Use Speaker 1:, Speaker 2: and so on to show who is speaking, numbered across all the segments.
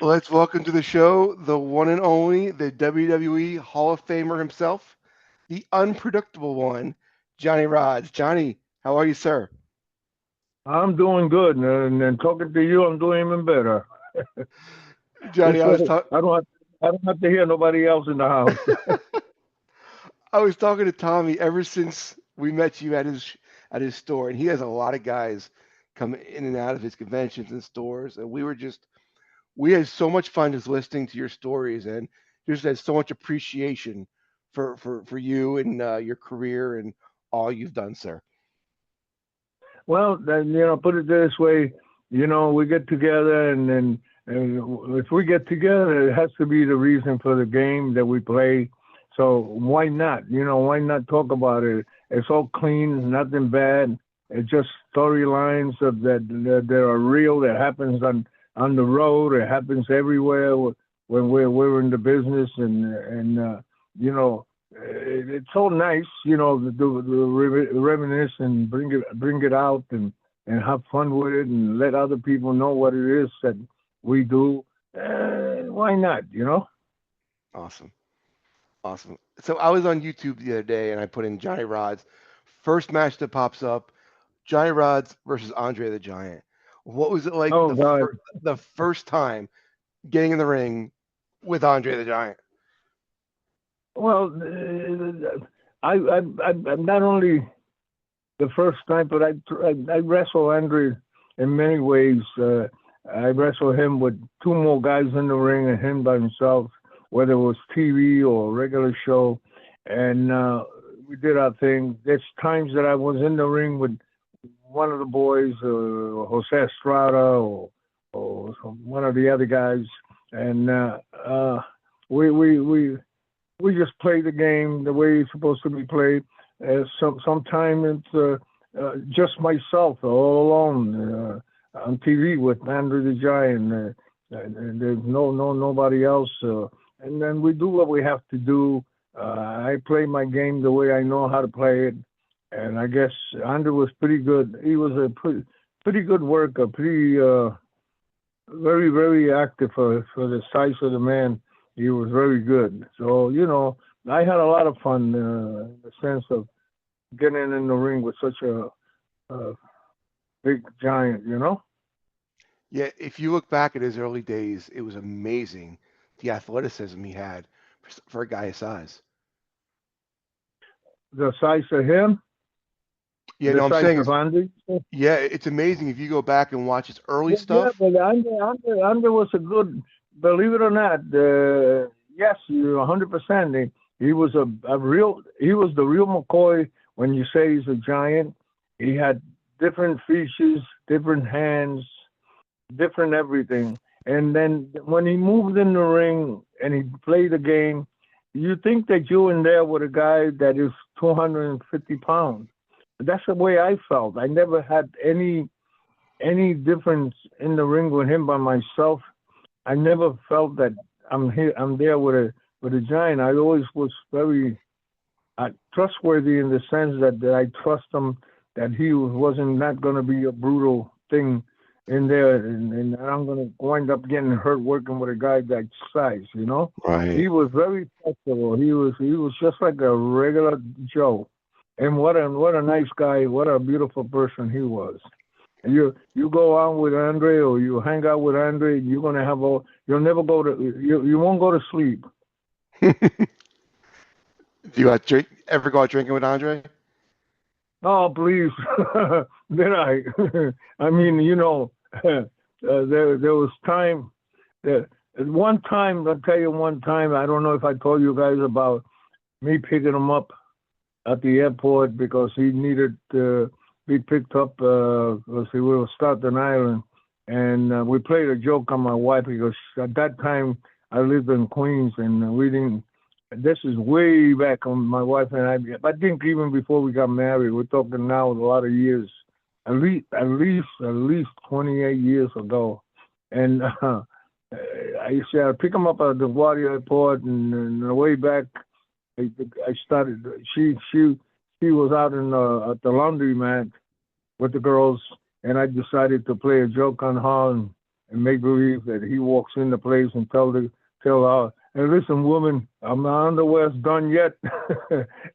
Speaker 1: Let's welcome to the show the one and only, the WWE Hall of Famer himself, the unpredictable one, Johnny Rodz. Johnny, how are you, sir?
Speaker 2: I'm doing good, and talking to you, I'm doing even better. This
Speaker 1: Johnny, I
Speaker 2: way,
Speaker 1: was talking.
Speaker 2: I don't have to hear nobody else in the house.
Speaker 1: I was talking to Tommy ever since we met you at his store, and he has a lot of guys come in and out of his conventions and stores, and we had so much fun just listening to your stories, and just had so much appreciation for you and your career and all you've done, sir.
Speaker 2: Well, then put it this way, we get together, and if we get together, it has to be the reason for the game that we play. So why not? Why not talk about it? It's all clean, nothing bad. It's just storylines that are real. That happens on the road. It happens everywhere when we're in the business, and it's so nice, reminisce and bring it out and have fun with it and let other people know what it is that we do. Why not?
Speaker 1: Awesome. Awesome. So I was on YouTube the other day and I put in Johnny Rodz. First match that pops up, Johnny Rodz versus Andre the Giant. What was it like
Speaker 2: Oh God.
Speaker 1: the first time getting in the ring with Andre the Giant?
Speaker 2: Well, I'm not only the first time, but I wrestle Andre in many ways. I wrestle him with two more guys in the ring and him by himself, whether it was TV or regular show, and we did our thing. There's times that I was in the ring with one of the boys, Jose Estrada, one of the other guys, and we we we we just play the game the way it's supposed to be played. Sometimes it's just myself all alone on TV with Andrew the Giant. And there's nobody else. And then we do what we have to do. I play my game the way I know how to play it. And I guess Andrew was pretty good. He was a pretty good worker, pretty very, very active for the size of the man. He was very good. So, I had a lot of fun in the sense of getting in the ring with such a big giant.
Speaker 1: Yeah, if you look back at his early days, it was amazing the athleticism he had for a guy his size.
Speaker 2: The size of him,
Speaker 1: Yeah,
Speaker 2: the
Speaker 1: no, I'm
Speaker 2: size
Speaker 1: saying
Speaker 2: of
Speaker 1: it's
Speaker 2: Andy.
Speaker 1: yeah, it's amazing if you go back and watch his early
Speaker 2: Yeah,
Speaker 1: stuff.
Speaker 2: but Andy was a good, believe it or not, yes, you're 100%. He was he was the real McCoy when you say he's a giant. He had different features, different hands, different everything. And then when he moved in the ring and he played the game, you think that you in there with a guy that is 250 pounds. That's the way I felt. I never had any difference in the ring with him by myself. I never felt that I'm here. I'm there with a giant. I always was very trustworthy in the sense that I trust him that he wasn't not going to be a brutal thing in there, and I'm going to wind up getting hurt working with a guy that size.
Speaker 1: Right.
Speaker 2: He was very flexible. He was just like a regular Joe, and what a nice guy. What a beautiful person he was. And you go out with Andre or you hang out with Andre, you're gonna have a you'll never go to you won't go to sleep.
Speaker 1: Do you ever go out drinking with Andre?
Speaker 2: Oh please, did I? I mean, there was time that one time I'll tell you one time I don't know if I told you guys about me picking him up at the airport because he needed to be picked up because we were Staten Island. And we played a joke on my wife because at that time I lived in Queens and we didn't. This is way back on my wife and I think even before we got married. We're talking now a lot of years, at least 28 years ago. And I said I'd pick him up at the Guardia Airport, and the way back I started. She was out in at the laundromat with the girls, and I decided to play a joke on her. and make believe that he walks in the place and tell her, hey, listen, woman, my underwear's done yet,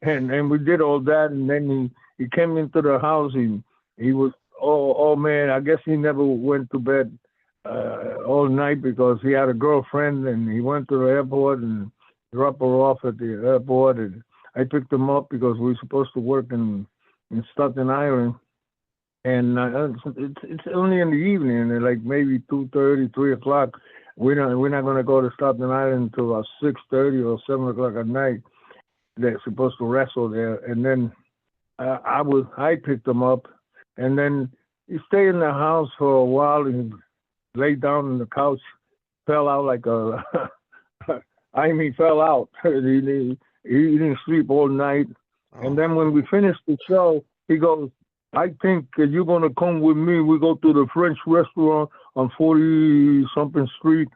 Speaker 2: and we did all that, and then he came into the house. He was oh man, I guess he never went to bed all night because he had a girlfriend, and he went to the airport and dropped her off at the airport, and I picked him up because we were supposed to work in Staten Island, and it's only in the evening, and like maybe 2:30, 3 o'clock. We're not gonna go to Staten Island until about 6:30 or 7 o'clock at night. They're supposed to wrestle there, and then I picked him up, and then he stayed in the house for a while and laid down on the couch, fell out like a I mean fell out. He didn't sleep all night, and then when we finished the show, he goes, I think you're going to come with me. We go to the French restaurant on 40-something street.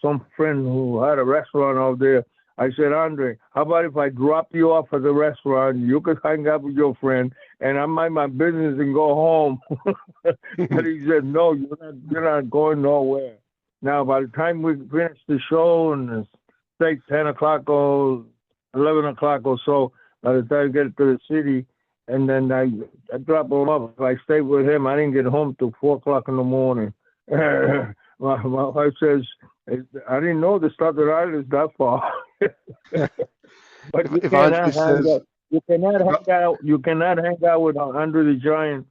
Speaker 2: Some friend who had a restaurant out there. I said, Andre, how about if I drop you off at the restaurant? You could hang out with your friend, and I mind my business and go home. But he said, no, you're not going nowhere. Now, by the time we finish the show, and it's say 10 o'clock or 11 o'clock or so, by the time we get to the city, and then I drop him off. If I stayed with him, I didn't get home till 4 o'clock in the morning. my wife says, I didn't know the Staten Island is that far. But
Speaker 1: if Andre says,
Speaker 2: you cannot hang out with Andre the Giant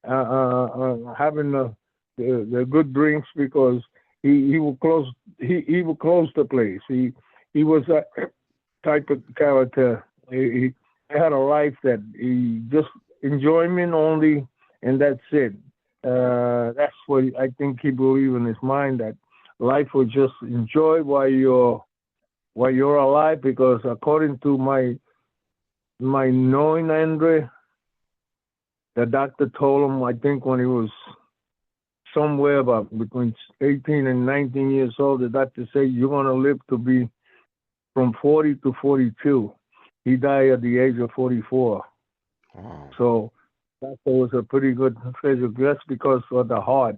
Speaker 2: having the good drinks, because he will close the place. He was that type of character. He had a life that he just enjoyment only, and that's it. That's what I think he believed in his mind, that life was just enjoy while you're alive. Because according to my knowing Andre, the doctor told him, I think when he was somewhere about between 18 and 19 years old, the doctor said you're gonna live to be from 40 to 42. He died at the age of 44.
Speaker 1: wow.
Speaker 2: So that was a pretty good figure. That's because of the heart,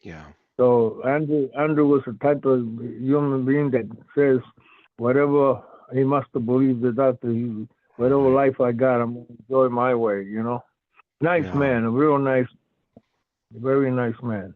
Speaker 1: Yeah.
Speaker 2: So Andrew was the type of human being that says, whatever he must have believed the doctor, whatever life I got, I'm going to enjoy my way, Nice
Speaker 1: Yeah.
Speaker 2: man, a real nice, very nice man.